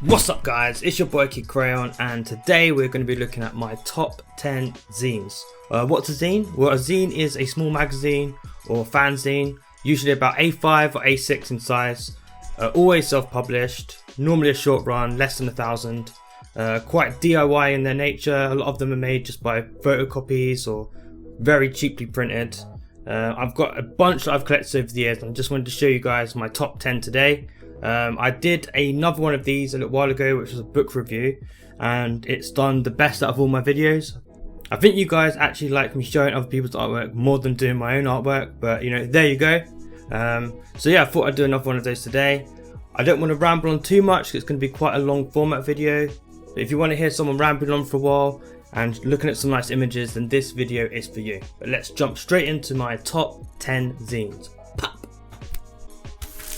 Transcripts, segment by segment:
What's up guys, it's your boy Kid Crayon, and today we're going to be looking at my top 10 zines. What's a zine? Well, a zine is a small magazine or fanzine, usually about A5 or A6 in size, always self-published, normally a short run, less than 1,000, quite DIY in their nature. A lot of them are made just by photocopies or very cheaply printed. I've got a bunch that I've collected over the years, and I just wanted to show you guys my top 10 today. I did another one of these a little while ago, which was a book review, and it's done the best out of all my videos. I think you guys actually like me showing other people's artwork more than doing my own artwork, but you know, there you go. So yeah, I thought I'd do another one of those today. I don't want to ramble on too much, it's going to be quite a long format video. But if you want to hear someone rambling on for a while and looking at some nice images, then this video is for you. But let's jump straight into my top 10 zines.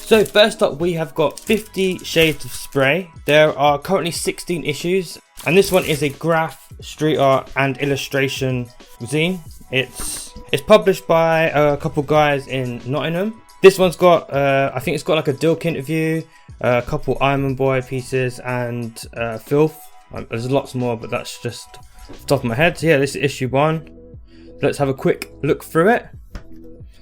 So first up, we have got 50 Shades of Spray. There are currently 16 issues, and this one is a graph, street art and illustration zine. It's published by a couple guys in Nottingham. This one's got, I think it's got like a Dilk interview, a couple Iron Boy pieces, and Filth. There's lots more, but that's just off the top of my head. So yeah, this is issue 1. Let's have a quick look through it.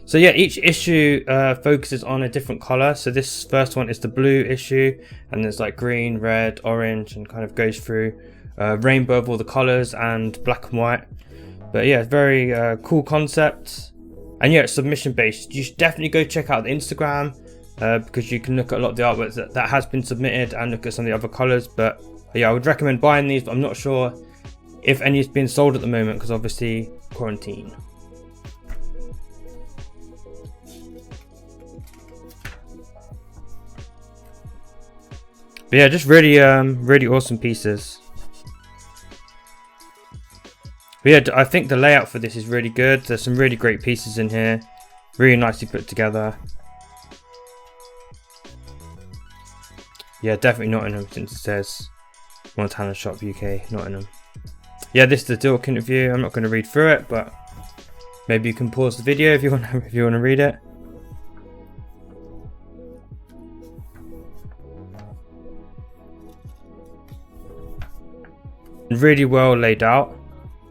So yeah, each issue focuses on a different color. So this first one is the blue issue, and there's like green, red, orange, and kind of goes through rainbow of all the colors and black and white. But yeah, very cool concept. And yeah, it's submission based. You should definitely go check out the Instagram because you can look at a lot of the artwork that has been submitted and look at some of the other colors. But yeah, I would recommend buying these, but I'm not sure if any is being sold at the moment because obviously quarantine. But yeah, just really awesome pieces. But yeah, I think the layout for this is really good. There's some really great pieces in here, really nicely put together. Yeah, definitely Nottingham, since it says Montana Shop UK Nottingham. Yeah, this is the Dilk interview. I'm not going to read through it, but maybe you can pause the video if you want to read it. Really well laid out.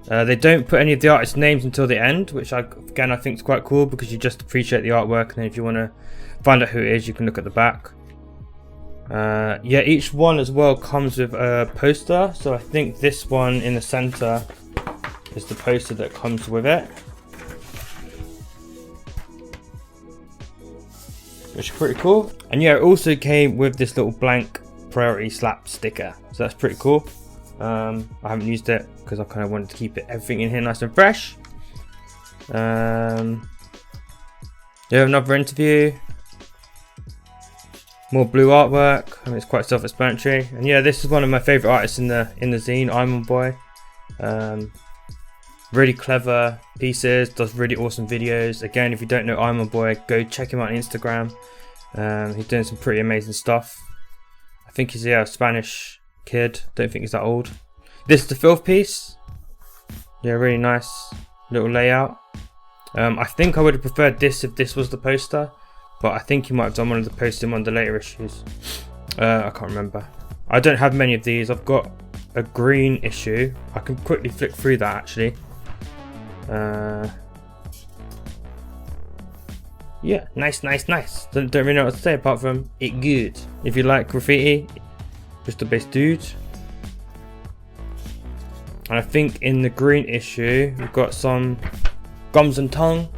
They don't put any of the artists' names until the end, which I think is quite cool because you just appreciate the artwork, and then if you want to find out who it is, you can look at the back. Yeah, each one as well comes with a poster, so I think this one in the center is the poster that comes with it, which is pretty cool. And yeah, it also came with this little blank priority slap sticker, so that's pretty cool. I haven't used it because I kind of wanted to keep everything in here nice and fresh. Yeah, another interview, more blue artwork. I mean, it's quite self-explanatory. And yeah, this is one of my favorite artists in the zine, Iron Boy. Really clever pieces, does really awesome videos. Again, if you don't know Iron Boy, go check him out on Instagram. He's doing some pretty amazing stuff. I think he's a Spanish kid, don't think he's that old. This is the Filth piece. Yeah, really nice little layout. I think I would have preferred this if this was the poster, but I think he might have done one of the posters in one of the later issues. I can't remember. I don't have many of these. I've got a green issue. I can quickly flick through that actually. Yeah, nice. Don't really know what to say apart from it good. If you like graffiti, just a base dude. And I think in the green issue we've got some Gums and Tongue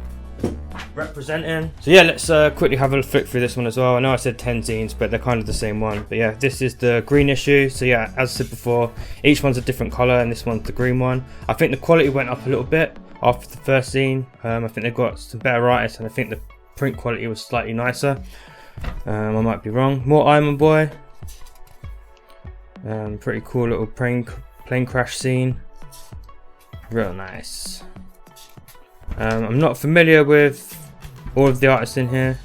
representing. So yeah, let's quickly have a flick through this one as well. I know I said 10 zines, but they're kind of the same one. But yeah, this is the green issue. So yeah, as I said before, each one's a different color, and this one's the green one. I think the quality went up a little bit after the first zine. I think they've got some better artists, and I think the print quality was slightly nicer. I might be wrong. More Iron Boy. Pretty cool little plane crash scene. Real nice. I'm not familiar with all of the artists in here.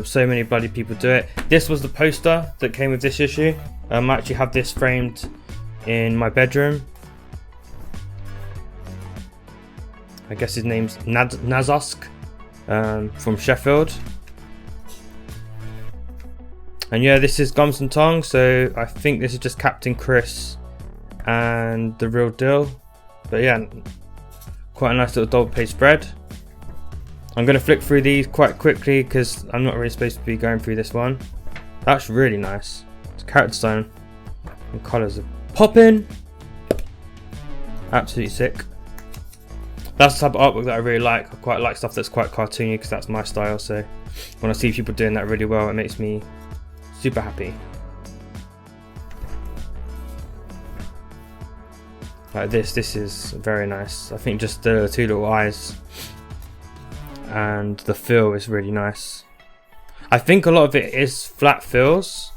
So many bloody people do it. This was the poster that came with this issue. I actually have this framed in my bedroom. I guess his name's Nazosk from Sheffield. And yeah, this is Gums and Tongue, so I think this is just Captain Chris and The Real Deal. But yeah, quite a nice little double page spread. I'm going to flick through these quite quickly because I'm not really supposed to be going through this one. That's really nice. It's character design and colours are popping. Absolutely sick. That's the type of artwork that I really like. I quite like stuff that's quite cartoony because that's my style. So when I see people doing that really well, it makes me super happy. Like this is very nice. I think just the two little eyes and the fill is really nice. I think a lot of it is flat fills.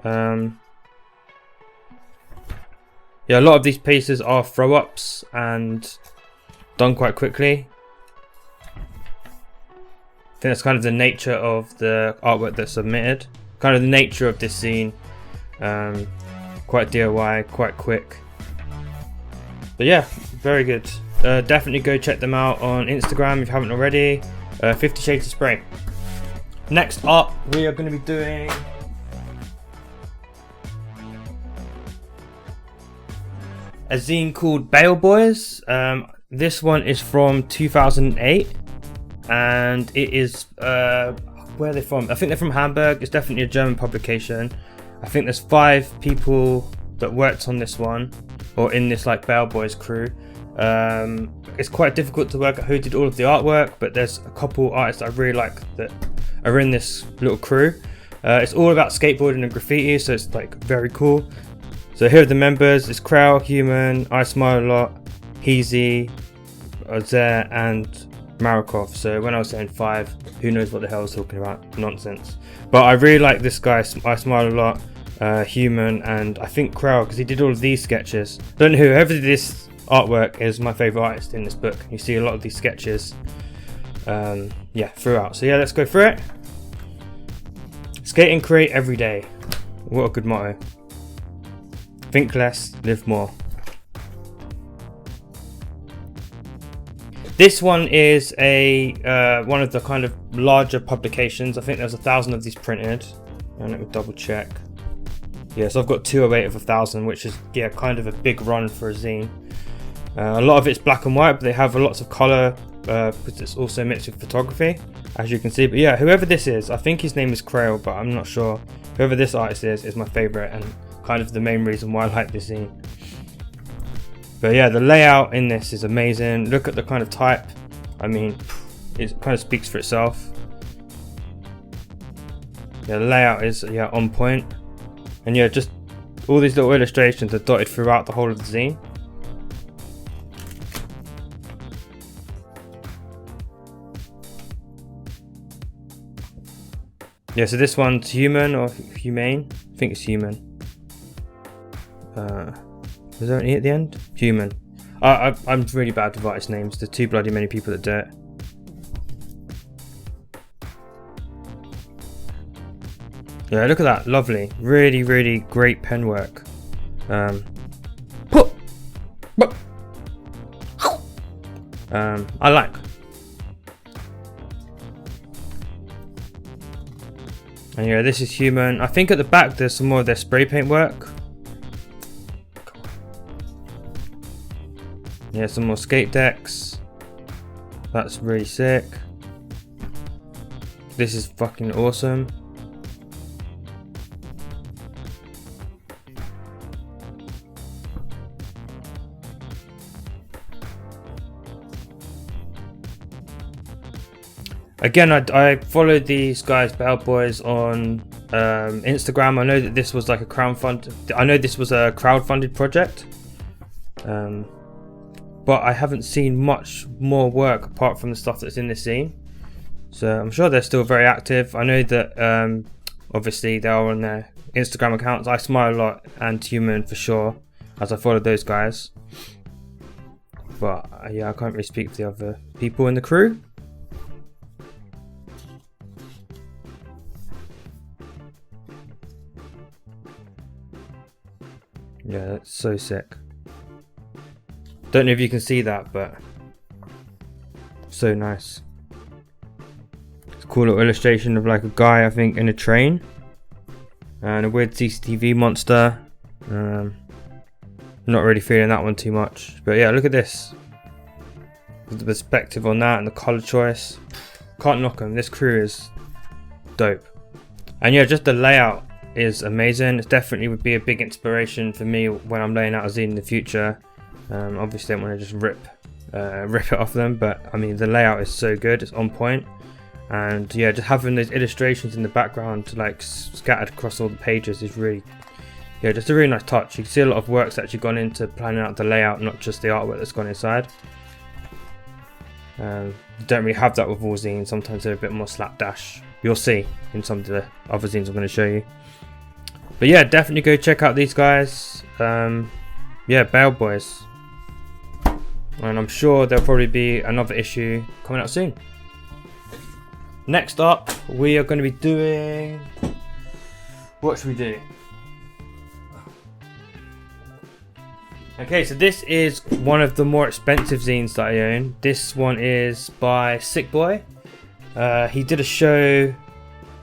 Yeah, a lot of these pieces are throw ups and done quite quickly. I think that's kind of the nature of the artwork that's submitted. Kind of the nature of this zine. Quite DIY, quite quick. But yeah, very good. Definitely go check them out on Instagram if you haven't already. 50 Shades of Spray. Next up, we are going to be doing a zine called Bale Boys. This one is from 2008, and it is where are they from? I think they're from Hamburg. It's definitely a German publication. I think there's 5 people that worked on this one, or in this like Bale Boys crew. It's quite difficult to work out who did all of the artwork, but there's a couple artists that I really like that are in this little crew. It's all about skateboarding and graffiti, so it's like very cool. So here are the members. It's Crayon, Human, I Smile a Lot, Heezy, Ozer, and Marikov. So when I was saying 5, who knows what the hell I was talking about? Nonsense. But I really like this guy, I Smile a Lot, Human, and I think Crayon, because he did all of these sketches. Don't know whoever did this artwork is my favourite artist in this book. You see a lot of these sketches yeah, throughout. So yeah, let's go through it. Skate and create every day. What a good motto. Think less, live more. This one is a one of the kind of larger publications. I think there's 1,000 of these printed. And let me double check. Yeah, so I've got 208 of 1,000, which is yeah kind of a big run for a zine. A lot of it's black and white, but they have lots of colour because it's also mixed with photography, as you can see. But yeah, whoever this is, I think his name is Crayon, but I'm not sure. Whoever this artist is my favourite and kind of the main reason why I like this zine. But yeah, the layout in this is amazing. Look at the kind of type. I mean, it kind of speaks for itself. Yeah, the layout is yeah on point. And yeah, just all these little illustrations are dotted throughout the whole of the zine. Yeah, so this one's Human or Humane. I think it's Human. Was there an E at the end? Human. I'm really bad with artist names. There's too bloody many people that do it. Yeah, look at that. Lovely. Really, really great pen work. I like. And yeah, this is Human. I think at the back there's some more of their spray paint work. Yeah, some more skate decks. That's really sick. This is fucking awesome. Again, I followed these guys, Bale Boys, on Instagram. I know that this was like a crowdfunded project, but I haven't seen much more work apart from the stuff that's in this zine. So I'm sure they're still very active. I know that obviously they are on their Instagram accounts. I Smile a Lot and Human for sure, as I followed those guys. But yeah, I can't really speak for the other people in the crew. Yeah, that's so sick. Don't know if you can see that, but so nice. It's a cool little illustration of like a guy, I think, in a train. and a weird CCTV monster. Not really feeling that one too much, but yeah, look at this. The perspective on that and the color choice, can't knock them. This crew is dope. And yeah, just the layout is amazing. It definitely would be a big inspiration for me when I'm laying out a zine in the future. Obviously I don't want to just rip it off them, but I mean the layout is so good, it's on point. And yeah, just having those illustrations in the background like scattered across all the pages is really, yeah, just a really nice touch. You can see a lot of work's actually gone into planning out the layout, not just the artwork that's gone inside. You don't really have that with all zines. Sometimes they're a bit more slapdash. You'll see in some of the other zines I'm going to show you. But yeah, definitely go check out these guys. Yeah, Bale Boys. And I'm sure there'll probably be another issue coming out soon. Next up, we are going to be doing... What should we do? Okay, so this is one of the more expensive zines that I own. This one is by Sick Boy. He did a show,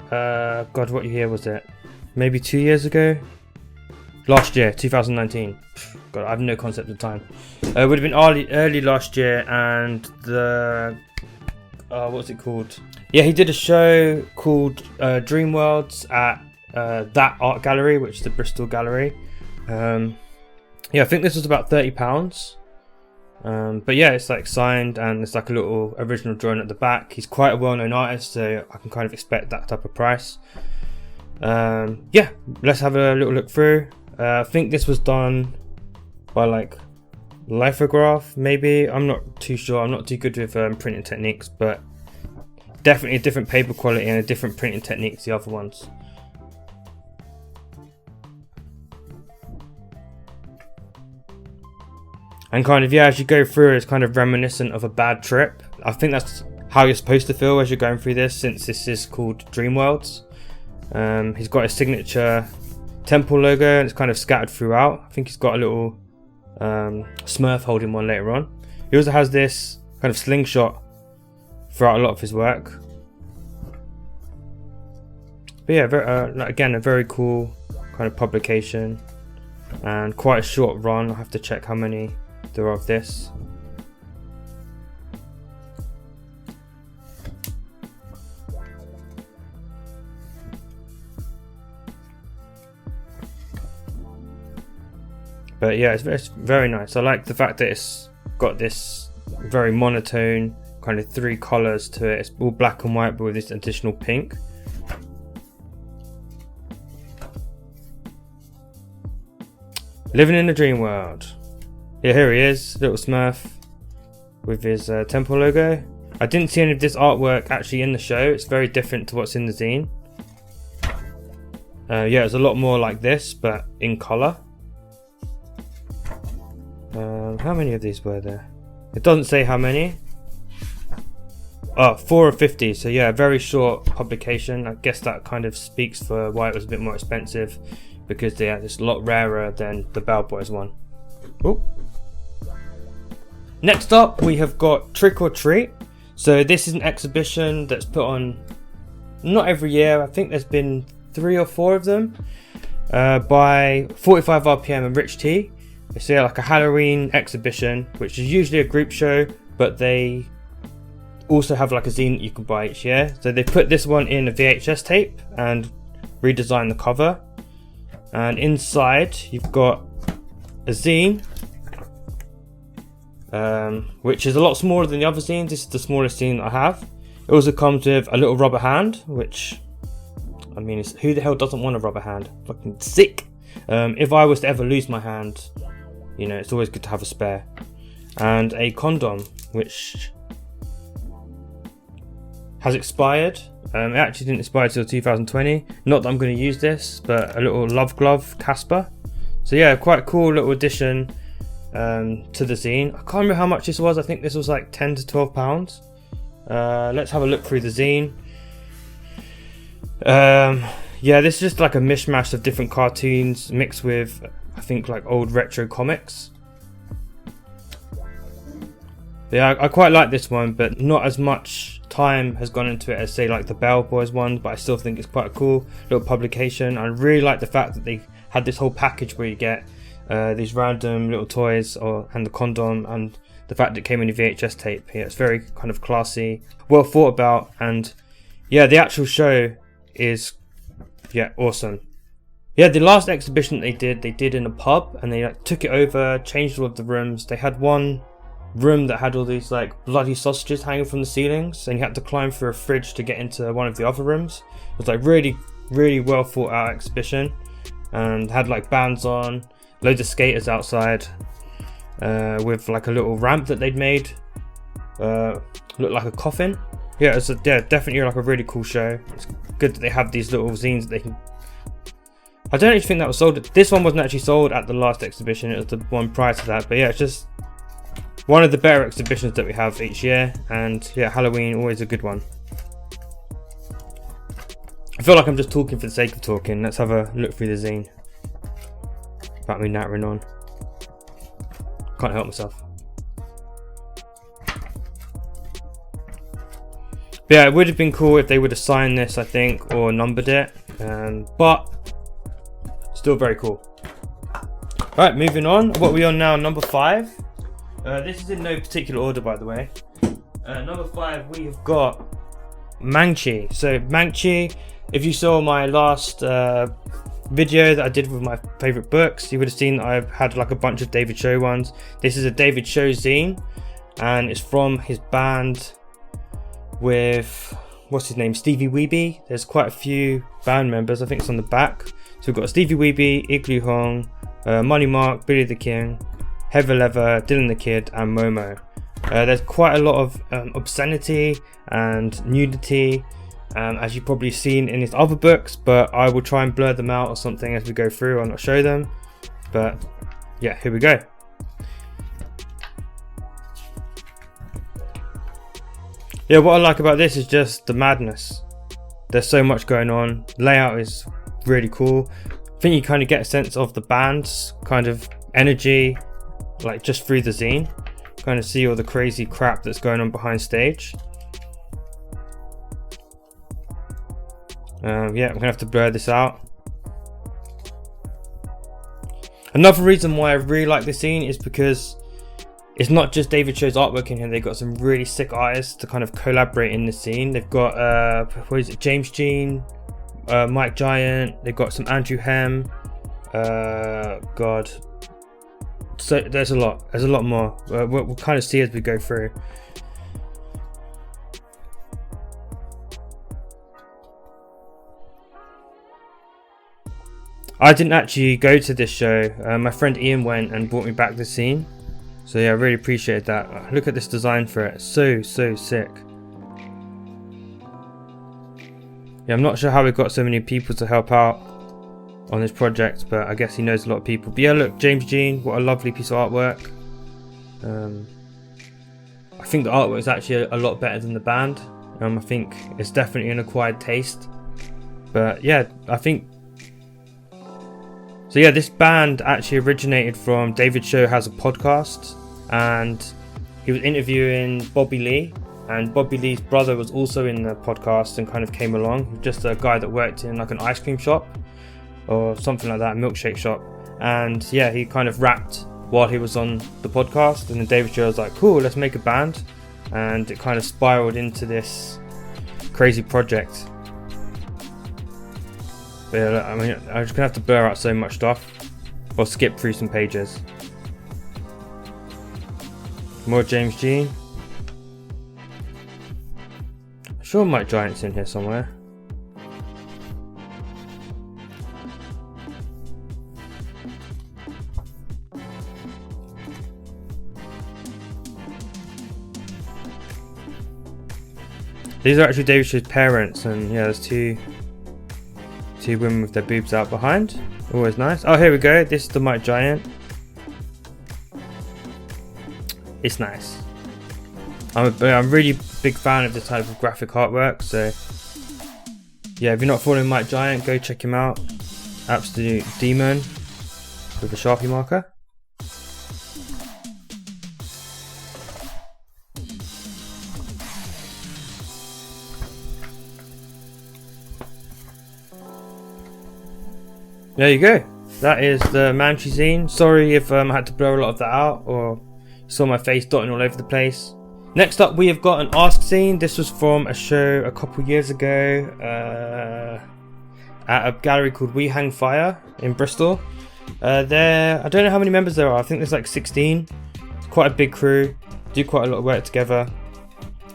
God, what year was it? Maybe 2 years ago? Last year, 2019. God, I have no concept of time. It would have been early last year, and the... what's it called? Yeah, he did a show called Dream Worlds at That Art Gallery, which is the Bristol Gallery. Yeah, I think this was about £30. But yeah, it's like signed and it's like a little original drawing at the back. He's quite a well-known artist, so I can kind of expect that type of price. Yeah, let's have a little look through. I think this was done by like lithograph, maybe. I'm not too sure. I'm not too good with printing techniques, but definitely a different paper quality and a different printing technique to the other ones. And kind of, yeah, as you go through, it's kind of reminiscent of a bad trip. I think that's how you're supposed to feel as you're going through this, since this is called Dream Worlds. He's got his signature temple logo and it's kind of scattered throughout. I think he's got a little Smurf holding one later on. He also has this kind of slingshot throughout a lot of his work. But yeah, again, a very cool kind of publication and quite a short run. I'll have to check how many there are of this. But yeah, it's very nice. I like the fact that it's got this very monotone kind of 3 colours to it. It's all black and white but with this additional pink. Living in a dream world. Yeah, here he is, little Smurf with his temple logo. I didn't see any of this artwork actually in the show. It's very different to what's in the zine. Yeah, it's a lot more like this, but in colour. How many of these were there? It doesn't say how many. Oh, 4 of 50. So yeah, very short publication. I guess that kind of speaks for why it was a bit more expensive, because yeah, it's a lot rarer than the Bale Boys one. Ooh. Next up, we have got Trick or Treat. So this is an exhibition that's put on not every year. I think there's been 3 or 4 of them by 45 RPM and Rich T. It's like a Halloween exhibition, which is usually a group show, but they also have like a zine that you can buy each year. So they put this one in a VHS tape and redesigned the cover. And inside you've got a zine, which is a lot smaller than the other zines. This is the smallest zine I have. It also comes with a little rubber hand, which, I mean, who the hell doesn't want a rubber hand? Fucking sick. If I was to ever lose my hand, you know, it's always good to have a spare. And a condom, which has expired. It actually didn't expire till 2020. Not that I'm going to use this, but a little love glove Casper. So yeah, quite a cool little addition to the zine. I can't remember how much this was. I think this was like £10 to £12. Let's have a look through the zine. Yeah, this is just like a mishmash of different cartoons mixed with, I think, like old retro comics. Yeah, I quite like this one, but not as much time has gone into it as say like the Bell Boys ones, but I still think it's quite a cool little publication. I really like the fact that they had this whole package where you get these random little toys and the condom, and the fact that it came in a VHS tape. Yeah, it's very kind of classy, well thought about, and yeah, the actual show is awesome. Yeah, the last exhibition they did in a pub, and they like, took it over, changed all of the rooms. They had one room that had all these like bloody sausages hanging from the ceilings, and you had to climb through a fridge to get into one of the other rooms. It was like really well thought out exhibition, and had like bands on, loads of skaters outside, with like a little ramp that they'd made, looked like a coffin. Yeah, it's definitely like a really cool show. It's good that they have these little zines that they can. I don't actually think that was sold. This one wasn't actually sold at the last exhibition. It was the one prior to that. But yeah, it's just one of the better exhibitions that we have each year. And yeah, Halloween, always a good one. I feel like I'm just talking for the sake of talking. Let's have a look through the zine. About me nattering on. Can't help myself. But yeah, it would have been cool if they would have signed this, I think, or numbered it. But still very cool. Right, moving on. What are we on now? Number 5. This is in no particular order, by the way. Number 5, we have got Mangchi. So Mangchi, if you saw my last video that I did with my favourite books, you would have seen that I've had like a bunch of David Cho ones. This is a David Cho zine, and it's from his band with, what's his name, Stevie Weeby. There's quite a few band members, I think it's on the back. So we've got Stevie Weeby, Igloo Hong, Money Mark, Billy the King, Heather Leather, Dylan the Kid, and Momo. There's quite a lot of obscenity and nudity, as you've probably seen in his other books, but I will try and blur them out or something as we go through. I'll not show them, but yeah, here we go. Yeah, what I like about this is just the madness. There's so much going on. Layout is really cool. I think you kind of get a sense of the band's kind of energy, like just through the zine. Kind of see all the crazy crap that's going on behind stage. Yeah, I'm gonna have to blur this out. Another reason why I really like this zine is because it's not just David Cho's artwork in here. They've got some really sick artists to kind of collaborate in this scene. They've got what is it, James Jean, Mike Giant. They've got some Andrew Hem. God, so there's a lot. There's a lot more. We'll kind of see as we go through. I didn't actually go to this show. My friend Ian went and brought me back the scene. So yeah, I really appreciate that. Look at this design for it. So sick. Yeah, I'm not sure how we got so many people to help out on this project, but I guess he knows a lot of people. But yeah, look, James Jean, what a lovely piece of artwork. I think the artwork is actually a lot better than the band. I think it's definitely an acquired taste. But yeah, I think... So yeah, this band actually originated from David Cho has a podcast, and he was interviewing Bobby Lee, and Bobby Lee's brother was also in the podcast and kind of came along. Just a guy that worked in like an ice cream shop or something like that, a milkshake shop. And yeah, he kind of rapped while he was on the podcast, and then David Cho was like, cool, let's make a band. And it kind of spiraled into this crazy project. But yeah, I mean, I'm just gonna have to blur out so much stuff or skip through some pages. More James Jean. I'm sure Mike Giant's in here somewhere. These are actually David Cho's parents, and yeah, there's two women with their boobs out behind. Always nice. Oh, here we go. This is the Mike Giant. It's nice. I'm a really big fan of this type of graphic artwork, so yeah, if you're not following Mike Giant, go check him out. Absolute demon with a Sharpie marker. There you go. That is the Manchi zine. Sorry if I had to blur a lot of that out, or you saw my face dotting all over the place. Next up, we have got an Ask zine. This was from a show a couple years ago at a gallery called We Hang Fire in Bristol. I don't know how many members there are. I think there's like 16. It's quite a big crew. Do quite a lot of work together.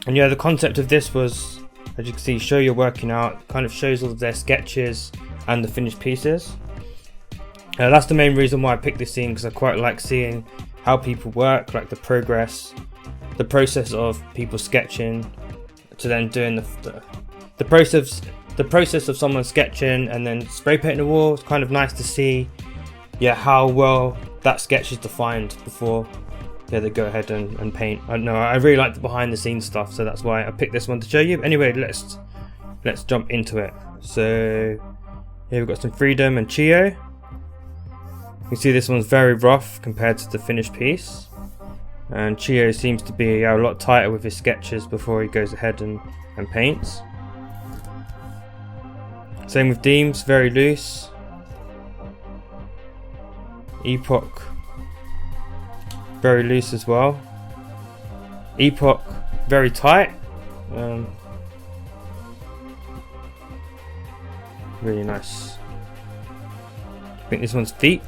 And yeah, the concept of this was, as you can see, show your working out. Kind of shows all of their sketches and the finished pieces. That's the main reason why I picked this scene, because I quite like seeing how people work, like the process of people sketching to then doing the process of someone sketching and then spray painting the wall. It's kind of nice to see, yeah, how well that sketch is defined before they go ahead and paint. I don't know, I really like the behind the scenes stuff, so that's why I picked this one to show you. Anyway, let's jump into it. So here we've got some Freedom and Chio. You can see this one's very rough compared to the finished piece, and Chio seems to be a lot tighter with his sketches before he goes ahead and paints. Same with Deems, very loose. Epoch, very loose as well. Epoch, very tight. Really nice. I think this one's Feek.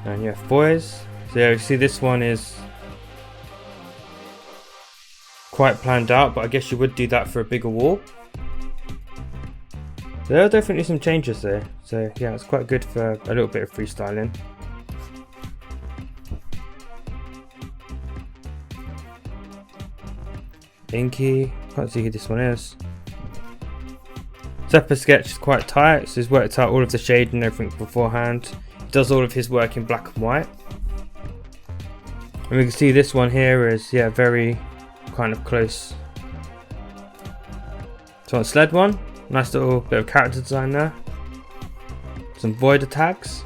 And yeah, Boys. So yeah, you see this one is quite planned out, but I guess you would do that for a bigger wall. There are definitely some changes there, so yeah, it's quite good for a little bit of freestyling. Inky, can't see who this one is. Zeppa's sketch is quite tight, so he's worked out all of the shade and everything beforehand. He does all of his work in black and white. And we can see this one here is, yeah, very kind of close. So on Sled one, nice little bit of character design there. Some Voider tags.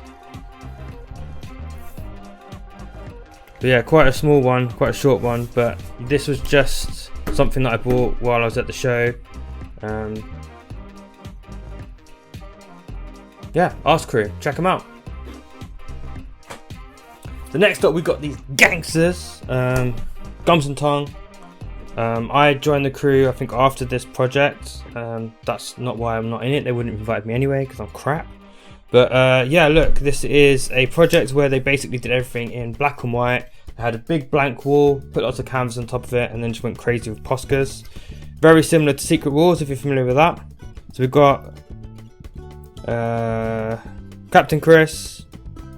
But yeah, quite a small one, quite a short one, but this was just something that I bought while I was at the show. Yeah, Ask Crew, check them out. So next up, we got these gangsters, Gums and Tongue. I joined the crew, I think, after this project. That's not why I'm not in it. They wouldn't have invited me anyway because I'm crap. But yeah, look, this is a project where they basically did everything in black and white. They had a big blank wall, put lots of canvas on top of it, and then just went crazy with Poscas. Very similar to Secret Wars, if you're familiar with that. So we've got Captain Chris,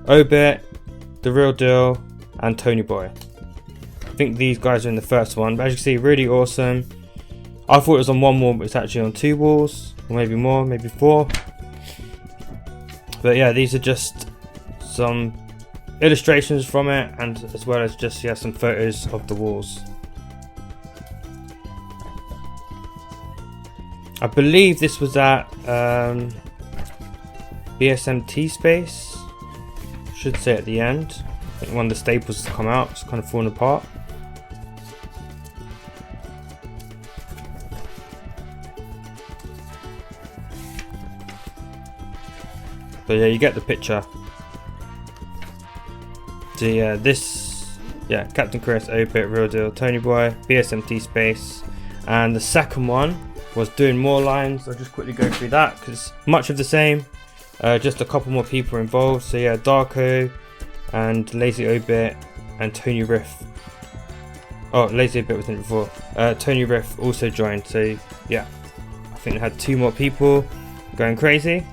Obit, The Real Deal, and Tony Boy. I think these guys are in the first one, but as you can see, really awesome. I thought it was on one wall, but it's actually on 2 walls, or maybe more, maybe 4. But yeah, these are just some illustrations from it, and as well as just, yeah, some photos of the walls. I believe this was at BSMT space. Should say at the end. I think one of the staples has come out, it's kind of falling apart. But yeah, you get the picture. So yeah, Captain Chris, Obit, Real Deal, Tony Boy, BSMT space. And the second one was doing more lines. I'll just quickly go through that because much of the same. Just a couple more people involved. So yeah, Darko and Lazy Obit and Tony Riff. Oh, Lazy Obit was in it before. Tony Riff also joined. So yeah, I think they had 2 more people going crazy.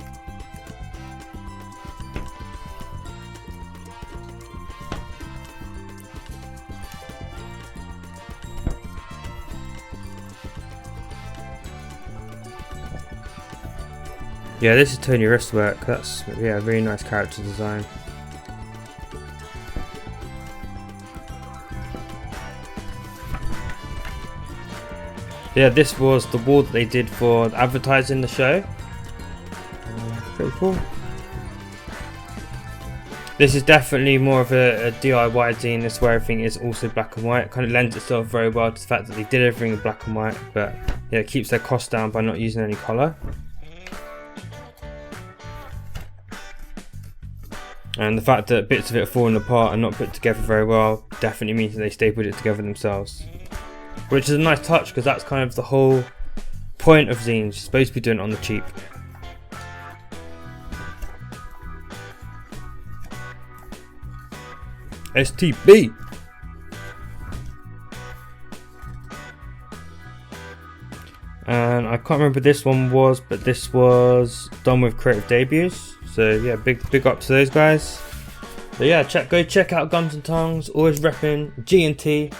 Yeah, this is Tony Riff's work. That's, yeah, really nice character design. Yeah, this was the wall that they did for advertising the show. Pretty cool. This is definitely more of a DIY zine. This where everything is also black and white. It kind of lends itself very well to the fact that they did everything in black and white. But yeah, it keeps their costs down by not using any colour. And the fact that bits of it are falling apart and not put together very well definitely means that they stapled it together themselves. Which is a nice touch, because that's kind of the whole point of zines. You're supposed to be doing it on the cheap. STB! And I can't remember this one was, but this was done with Creative Debuts. So yeah, big up to those guys. But yeah, go check out Gums and Tongues. Always repping G&T.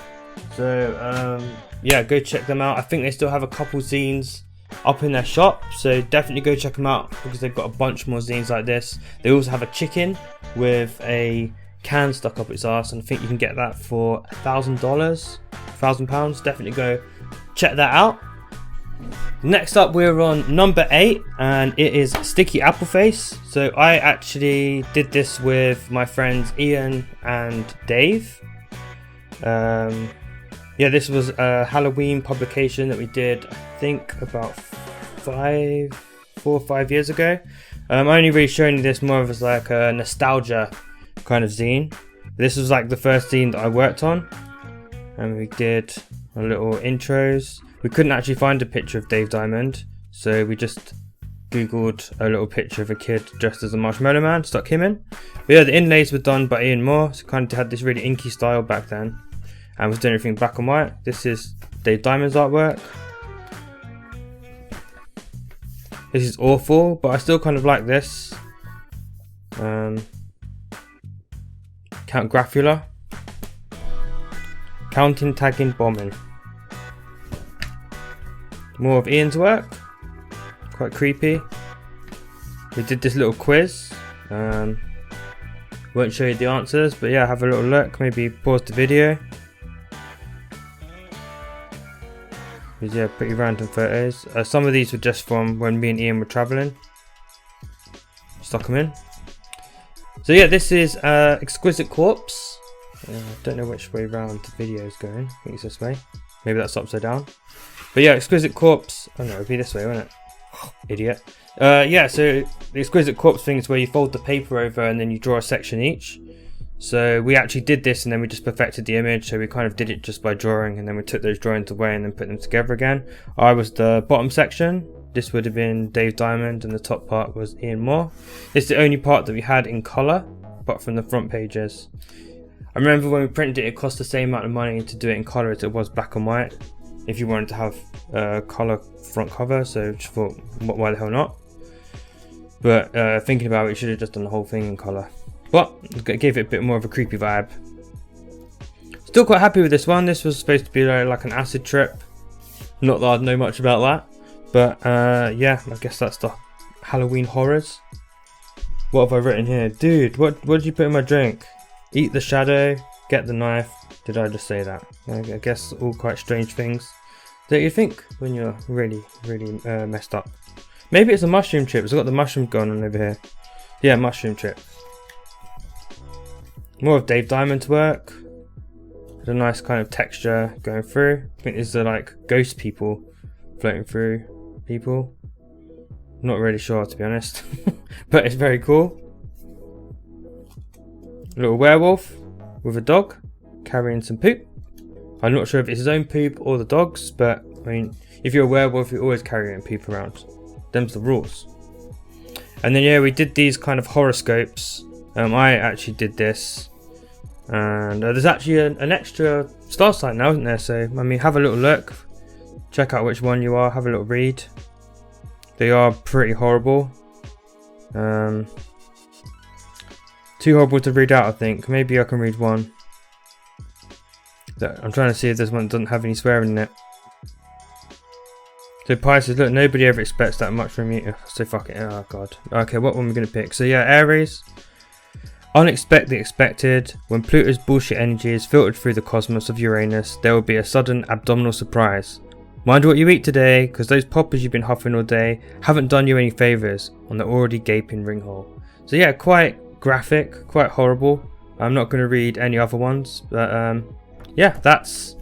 So yeah, go check them out. I think they still have a couple zines up in their shop, so definitely go check them out, because they've got a bunch more zines like this. They also have a chicken with a can stuck up its arse, and I think you can get that for $1,000, £1,000. Definitely go check that out. Next up, we're on number 8, and it is Sticky Apple Face. So I actually did this with my friends Ian and Dave. Yeah, this was a Halloween publication that we did, I think, about 4 or 5 years ago. I'm only really showing you this more of as like a nostalgia kind of zine. This was like the first zine that I worked on, and we did a little intros. We couldn't actually find a picture of Dave Diamond, so we just googled a little picture of a kid dressed as a Marshmallow Man, stuck him in. But yeah, the inlays were done by Ian Moore, so kind of had this really inky style back then, and was doing everything black and white. This is Dave Diamond's artwork. This is awful, but I still kind of like this. Count Grafula. Counting, tagging, bombing. More of Ian's work. Quite creepy. We did this little quiz. Won't show you the answers, but yeah, have a little look. Maybe pause the video. But yeah, pretty random photos. Some of these were just from when me and Ian were travelling. Stuck them in. So yeah, this is Exquisite Corpse. I don't know which way round the video is going. I think it's this way. Maybe that's upside down. But yeah, Exquisite Corpse. Oh no, it'd be this way, wouldn't it? Idiot. Yeah, so the Exquisite Corpse thing is where you fold the paper over and then you draw a section each. So we actually did this, and then we just perfected the image. So we kind of did it just by drawing, and then we took those drawings away and then put them together again. I was the bottom section. This would have been Dave Diamond, and the top part was Ian Moore. It's the only part that we had in colour, apart from the front pages. I remember when we printed it, it cost the same amount of money to do it in colour as it was black and white, if you wanted to have a colour front cover. So just thought, why the hell not? But thinking about it, we should have just done the whole thing in colour. But it gave it a bit more of a creepy vibe. Still quite happy with this one. This was supposed to be like an acid trip. Not that I know much about that. But yeah, I guess that's the Halloween horrors. What have I written here? Dude, what did you put in my drink? Eat the shadow, get the knife. Did I just say that? I guess all quite strange things that you think when you're really messed up. Maybe it's a mushroom chip. It's got the mushroom going on over here. Yeah, mushroom chip. More of Dave Diamond's work. There's a nice kind of texture going through. I think these are like ghost people floating through people. Not really sure, to be honest. But it's very cool. A little werewolf with a dog carrying some poop. I'm not sure if it's his own poop or the dog's, but I mean, if you're a werewolf, you're always carrying poop around. Them's the rules. And then yeah, we did these kind of horoscopes. I actually did this, and there's actually an extra star sign now, isn't there? So I mean, have a little look, check out which one you are, have a little read. They are pretty horrible. Too horrible to read out, I think. Maybe I can read one. I'm trying to see if this one doesn't have any swearing in it. So Pisces, look, nobody ever expects that much from you. So fuck it. Oh god. Okay, what one are we gonna pick? So yeah, Aries. Unexpectedly expected. When Pluto's bullshit energy is filtered through the cosmos of Uranus, there will be a sudden abdominal surprise. Mind what you eat today, because those poppers you've been huffing all day haven't done you any favours on the already gaping ring hole. So yeah, quite graphic, quite horrible. I'm not going to read any other ones, but yeah, that's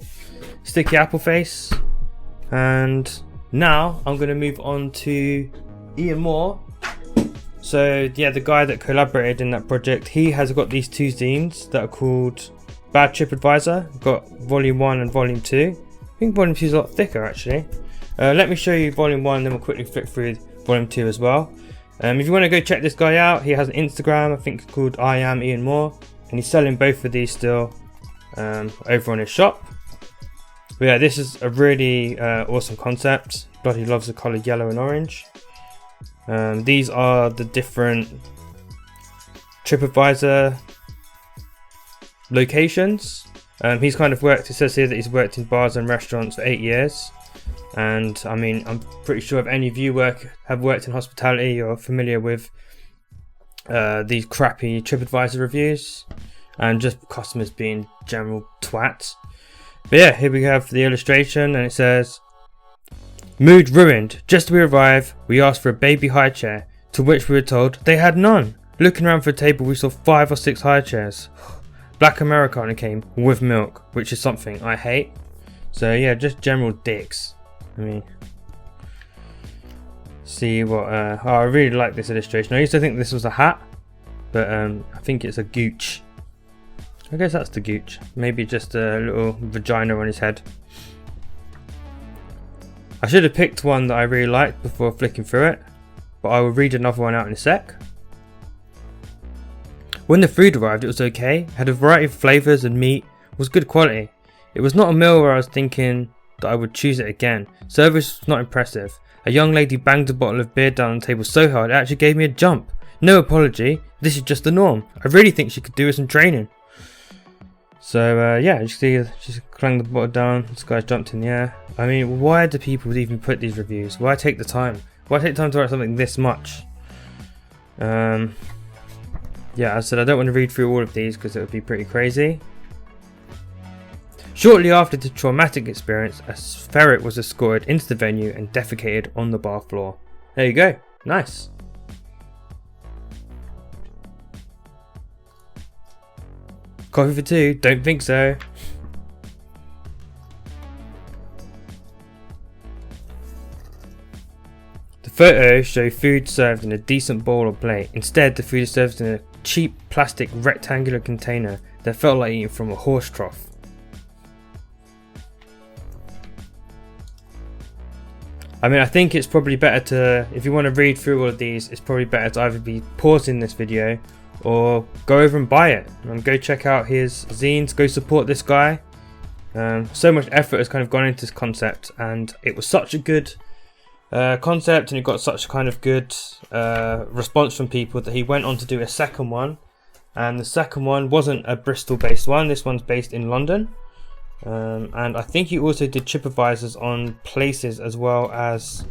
Sticky Apple Face. And Now I'm going to move on to Ian Moore. So yeah, the guy that collaborated in that project, he has got these two zines that are called Bad Trip Advisor. Got volume 1 and volume 2. I think volume 2 is a lot thicker actually. Let me show you volume 1, then we'll quickly flick through volume 2 as well. If you want to go check this guy out, he has an Instagram, I think it's called I Am Ian Moore, and he's selling both of these still over on his shop. But yeah, this is a really awesome concept. Bloody loves the colour yellow and orange. These are the different TripAdvisor locations. He's kind of worked, it says here that he's worked in bars and restaurants for 8 years. And I mean, I'm pretty sure if any of you have worked in hospitality, you're familiar with these crappy TripAdvisor reviews and just customers being general twats. But yeah, here we have the illustration, and it says, "Mood ruined. Just as we arrived, we asked for a baby high chair, to which we were told they had none. Looking around for a table, we saw 5 or 6 high chairs. Black Americano came with milk, which is something I hate." So yeah, just general dicks. I mean, see what, oh, I really like this illustration. I used to think this was a hat, but I think it's a gooch. I guess that's the gooch. Maybe just a little vagina on his head. I should have picked one that I really liked before flicking through it, but I will read another one out in a sec. When the food arrived, it was okay, had a variety of flavours and meat, was good quality. It was not a meal where I was thinking that I would choose it again. Service was not impressive. A young lady banged a bottle of beer down on the table so hard it actually gave me a jump. No apology, this is just the norm. I really think she could do with some training. So yeah, you see she's clanged the bottle down, this guy's jumped in the air. I mean, why do people even put these reviews? Why take the time? Why take time to write something this much? Yeah, I said I don't want to read through all of these because it would be pretty crazy. Shortly after the traumatic experience, a ferret was escorted into the venue and defecated on the bar floor. There you go, nice. Coffee for 2? Don't think so. The photos show food served in a decent bowl or plate. Instead, the food is served in a cheap plastic rectangular container that felt like eating from a horse trough. I mean, I think it's probably better to, if you want to read through all of these, it's probably better to either be pausing this video or go over and buy it and go check out his zines, go support this guy. So much effort has kind of gone into this concept, and it was such a good concept, and it got such a kind of good response from people that he went on to do a second one, and the second one wasn't a Bristol based one, this one's based in London. And I think he also did TripAdvisors on places as well as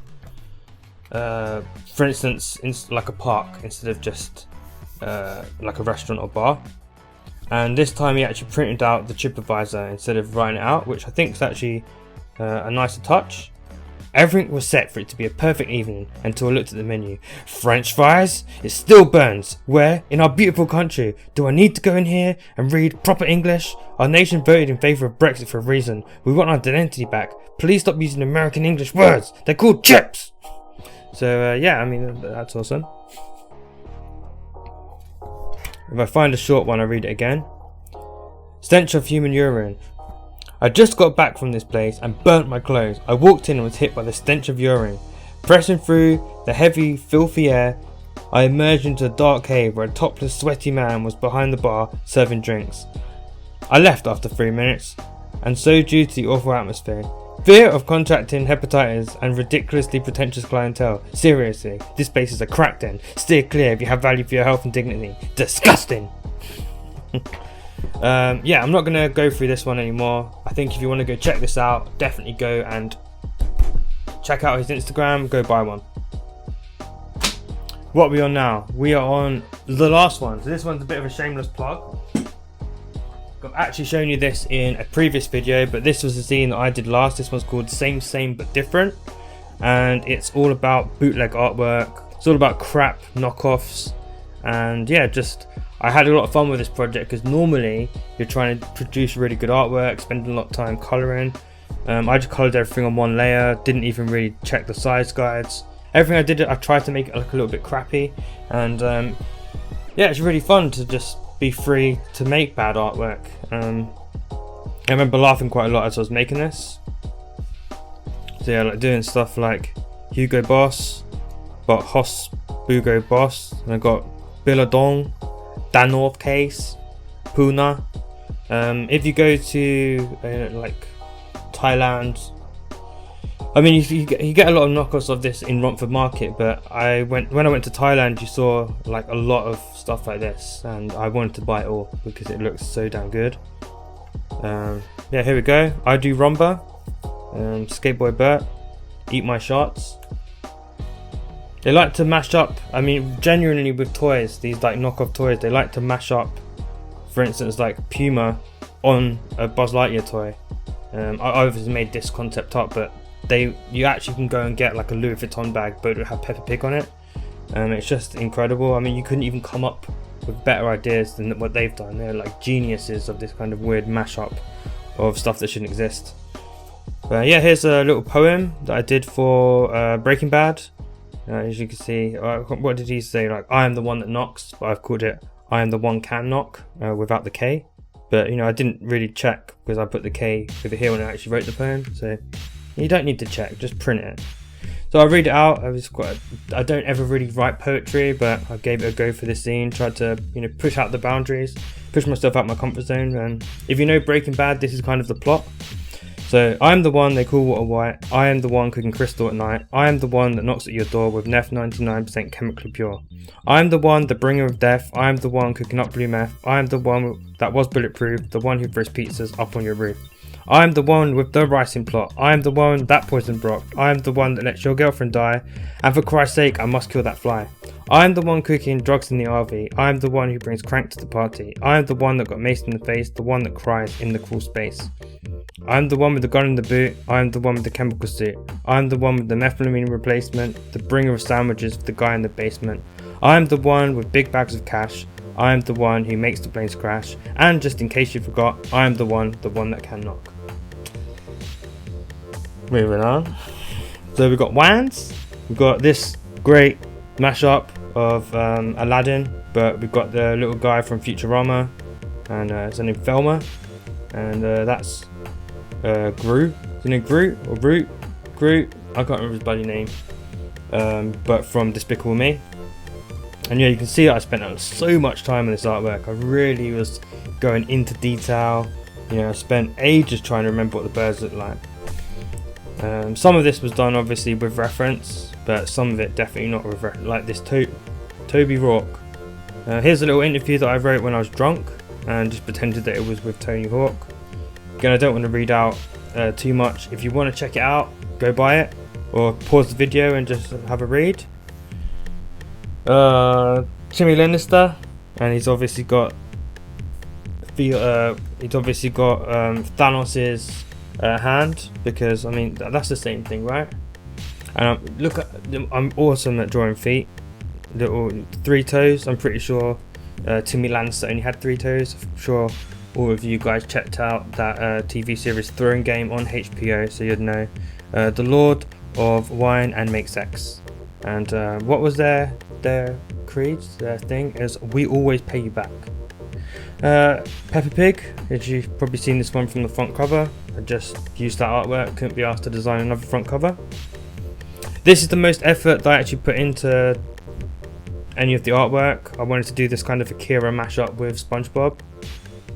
for instance like a park instead of just like a restaurant or bar. And this time he actually printed out the TripAdvisor instead of writing it out, which I think is actually a nicer touch. Everything was set for it to be a perfect evening until I looked at the menu. French fries? It still burns. Where? In our beautiful country. Do I need to go in here and read proper English? Our nation voted in favour of Brexit for a reason. We want our identity back. Please stop using American English words. They're called chips. So yeah, I mean, that's awesome. If I find a short one, I'll read it again. Stench of human urine. I just got back from this place and burnt my clothes. I walked in and was hit by the stench of urine. Pressing through the heavy, filthy air, I emerged into a dark cave where a topless, sweaty man was behind the bar serving drinks. I left after 3 minutes, and so due to the awful atmosphere. Fear of contracting hepatitis and ridiculously pretentious clientele. Seriously, this place is a crack den. Steer clear if you have value for your health and dignity. Disgusting! Yeah, I'm not going to go through this one anymore. I think if you want to go check this out, definitely go and check out his Instagram, go buy one. What are we on now? We are on the last one. So this one's a bit of a shameless plug. I've actually shown you this in a previous video, but this was the zine that I did last. This one's called Same But Different, and it's all about bootleg artwork. It's all about crap knockoffs, and yeah, just I had a lot of fun with this project because normally you're trying to produce really good artwork, spending a lot of time colouring, I just coloured everything on one layer, didn't even really check the size guides. Everything I did, I tried to make it look a little bit crappy, and yeah, it's really fun to just be free to make bad artwork. I remember laughing quite a lot as I was making this. So yeah, like doing stuff like Hugo Boss, got Hos Bugo Boss, and I got Billadong, Danov Case, Puna. If you go to like Thailand, I mean you get a lot of knockoffs of this in Romford Market, but when I went to Thailand, you saw like a lot of stuff like this, and I wanted to buy it all because it looks so damn good. Yeah, here we go. I do Romba, Skateboy Bert, Eat My Shots. They like to mash up, I mean genuinely with toys, these like knockoff toys, they like to mash up, for instance like Puma on a Buzz Lightyear toy. I obviously made this concept up, but you actually can go and get like a Louis Vuitton bag but it would have Peppa Pig on it. It's just incredible. I mean, you couldn't even come up with better ideas than what they've done. They're like geniuses of this kind of weird mashup of stuff that shouldn't exist. But yeah, here's a little poem that I did for Breaking Bad. As you can see, what did he say? Like, I am the one that knocks, but I've called it I am the one can knock without the K. But you know, I didn't really check because I put the K over here when I actually wrote the poem. So you don't need to check, just print it. So I read it out. I don't ever really write poetry, but I gave it a go for this scene. Tried to, you know, push out the boundaries, push myself out my comfort zone. And if you know Breaking Bad, this is kind of the plot. So I am the one they call Walter White. I am the one cooking crystal at night. I am the one that knocks at your door with Nef 99% chemically pure. I am the one, the bringer of death. I am the one cooking up blue meth. I am the one that was bulletproof, the one who throws pizzas up on your roof. I am the one with the ricin plot. I am the one that poisoned Brock. I am the one that lets your girlfriend die. And for Christ's sake, I must kill that fly. I am the one cooking drugs in the RV. I am the one who brings crank to the party. I am the one that got maced in the face. The one that cries in the crawl space. I am the one with the gun in the boot. I am the one with the chemical suit. I am the one with the methamphetamine replacement. The bringer of sandwiches for the guy in the basement. I am the one with big bags of cash. I am the one who makes the planes crash. And just in case you forgot, I am the one that can knock. Moving on. So we've got Wands. We've got this great mashup of Aladdin, but we've got the little guy from Futurama, and his name Velma, and that's Groot. Is it named Groot or Root? Groot? I can't remember his bloody name. But from Despicable Me. And yeah, you can see that I spent so much time on this artwork. I really was going into detail. You know, I spent ages trying to remember what the birds look like. Some of this was done obviously with reference, but some of it definitely not with reference, like this Toby Rourke. Here's a little interview that I wrote when I was drunk and just pretended that it was with Tony Hawk. Again, I don't want to read out too much. If you want to check it out, go buy it or pause the video and just have a read. Timmy Lannister, and he's obviously got Thanos's hand, because I mean that's the same thing, right? And look at I'm awesome at drawing feet. Little 3 toes. I'm pretty sure Timmy Lannister only had 3 toes. I'm sure all of you guys checked out that TV series Throwing Game on HBO, so you'd know. The Lord of Wine and Make Sex. And what was their creed? Their thing is, we always pay you back. Peppa Pig, as you've probably seen this one from the front cover. I just used that artwork, couldn't be asked to design another front cover. This is the most effort that I actually put into any of the artwork. I wanted to do this kind of Akira mashup with SpongeBob.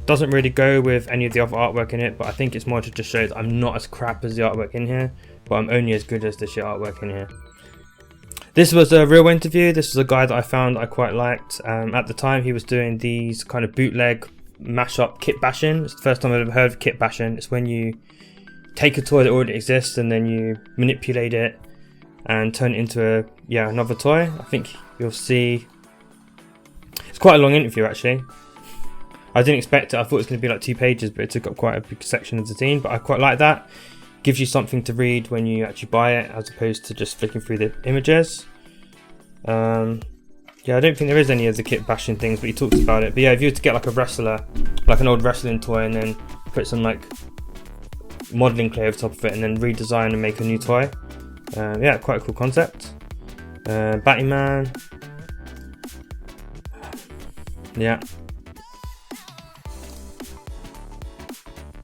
Doesn't really go with any of the other artwork in it, but I think it's more to just show that I'm not as crap as the artwork in here, but I'm only as good as the shit artwork in here. This was a real interview. This was a guy that I found I quite liked. At the time, he was doing these kind of bootleg mashup kit bashing. It's the first time I've ever heard of kit bashing. It's when you take a toy that already exists and then you manipulate it and turn it into another toy. I think you'll see. It's quite a long interview actually. I didn't expect it. I thought it was going to be like 2 pages, but it took up quite a big section of the zine. But I quite like that. Gives you something to read when you actually buy it, as opposed to just flicking through the images. Yeah, I don't think there is any of the kit bashing things, but he talks about it. But yeah, if you were to get like a wrestler, like an old wrestling toy, and then put some like modelling clay over top of it and then redesign and make a new toy. Yeah, quite a cool concept. Batman. Yeah.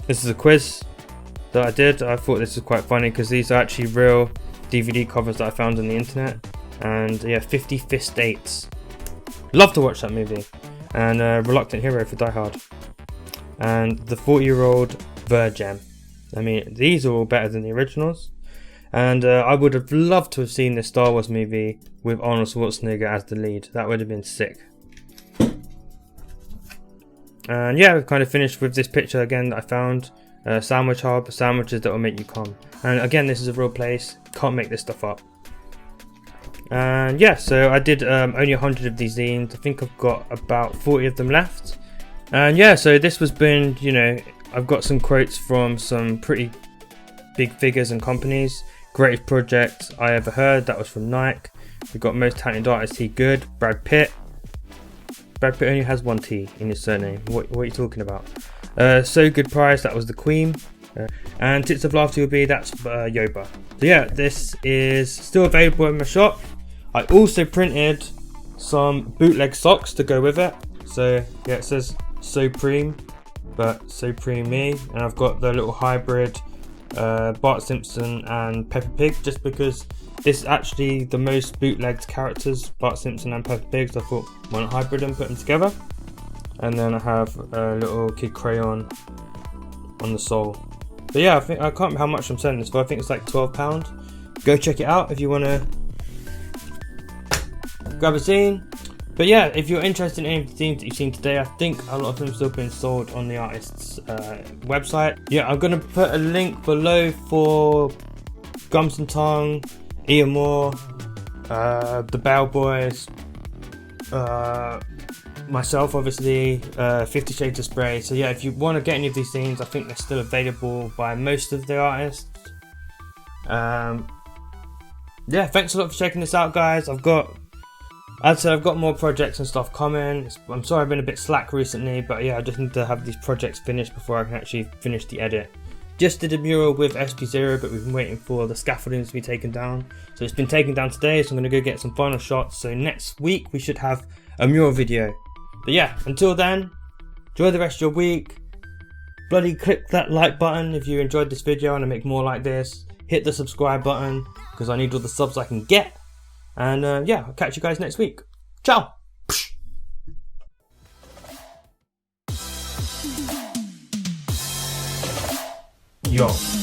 This is a quiz that I did. I thought this was quite funny because these are actually real DVD covers that I found on the internet. And yeah, 50 Fist Dates. Love to watch that movie. And Reluctant Hero for Die Hard. And The 40-Year-Old Virgin. I mean, these are all better than the originals. And I would have loved to have seen this Star Wars movie with Arnold Schwarzenegger as the lead. That would have been sick. And yeah, we've kind of finished with this picture again that I found. Sandwich Hub, sandwiches that will make you come. And again, this is a real place. Can't make this stuff up. And yeah, so I did only 100 of these zines. I think I've got about 40 of them left. And yeah, so this was been, you know, I've got some quotes from some pretty big figures and companies. Greatest project I ever heard, that was from Nike. We've got most talented artist, he good. Brad Pitt. Brad Pitt only has one T in his surname. What are you talking about? So good price, that was the Queen. And Tits of Laughter will be, that's Yoba. So yeah, this is still available in my shop. I also printed some bootleg socks to go with it. So yeah, it says Supreme, but Supreme Me. And I've got the little hybrid Bart Simpson and Peppa Pig, just because this is actually the most bootlegged characters, Bart Simpson and Peppa Pig, so I thought why not hybrid and put them together. And then I have a little kid Crayon on the sole. But yeah, I can't remember how much I'm selling this for. I think it's like £12. Go check it out if you want to grab a zine. But yeah, if you're interested in any of the zines that you've seen today, I think a lot of them still being sold on the artist's website. Yeah, I'm going to put a link below for Gums and Tongue, Ian Moore, the Bell Boys, myself obviously, 50 Shades of Spray. So yeah, if you want to get any of these zines, I think they're still available by most of the artists. Yeah, thanks a lot for checking this out, guys. I'd say I've got more projects and stuff coming. I'm sorry I've been a bit slack recently, but yeah, I just need to have these projects finished before I can actually finish the edit. Just did a mural with SP0, but we've been waiting for the scaffolding to be taken down. So it's been taken down today, so I'm going to go get some final shots. So next week we should have a mural video. But yeah, until then, enjoy the rest of your week. Bloody click that like button if you enjoyed this video and I make more like this. Hit the subscribe button because I need all the subs I can get. And yeah, I'll catch you guys next week. Ciao! Yo.